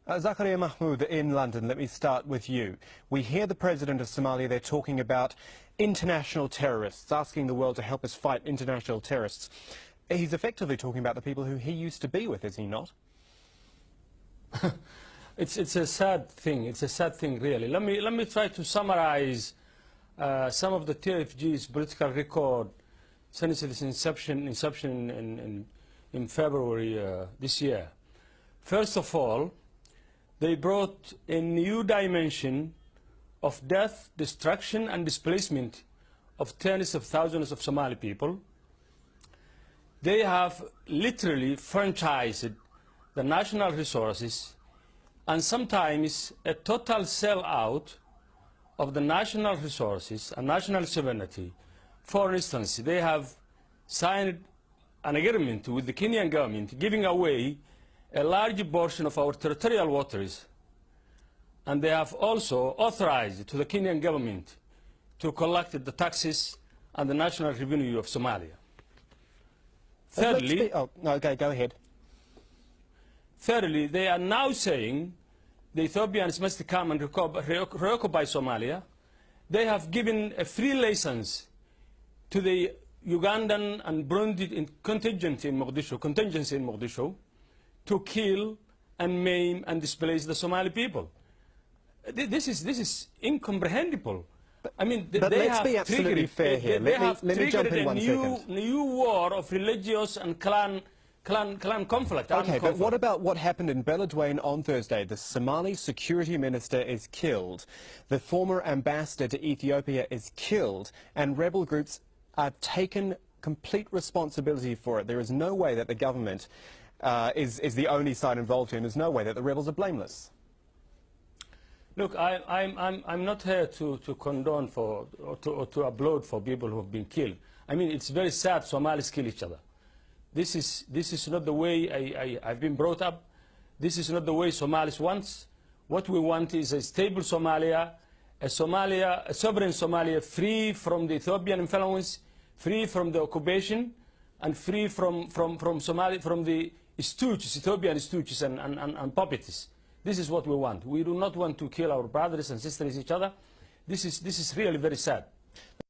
Zakaria Mahmood in London, let me start with you. We hear the President of Somalia, they're talking about international terrorists, asking the world to help us fight international terrorists. He's effectively talking about the people who he used to be with, is he not? It's a sad thing. It's a sad thing, really. Let me try to summarize some of the TFG's political record since its inception in February this year. First of all, they brought a new dimension of death, destruction, and displacement of tens of thousands of Somali people. They have literally franchised the national resources and sometimes a total sellout of the national resources and national sovereignty. For instance, they have signed an agreement with the Kenyan government giving away a large portion of our territorial waters, and they have also authorized to the Kenyan government to collect the taxes and the national revenue of Somalia. Thirdly, okay, go ahead. Thirdly, they are now saying the Ethiopians must come and reoccupy Somalia. They have given a free license to the Ugandan and Burundi contingency in Mogadishu to kill and maim and displace the Somali people. This is incomprehensible. I mean, but let's be absolutely fair here. Let me jump in 1 second. New war of religious and clan conflict. Okay, but what about what happened in Beledweyne on Thursday? The Somali security minister is killed. The former ambassador to Ethiopia is killed, and rebel groups are taken complete responsibility for it. There is no way that the government is the only side involved here, and there's no way that the rebels are blameless. Look, I'm not here to condone or to applaud for people who have been killed. I mean, it's very sad Somalis kill each other. This is not the way I've been brought up. This is not the way Somalis want. What we want is a stable Somalia, a sovereign Somalia free from the Ethiopian influence, free from the occupation, and free from the stooges, Ethiopian stooges and puppets. This is what we want. We do not want to kill our brothers and sisters each other. This is really very sad.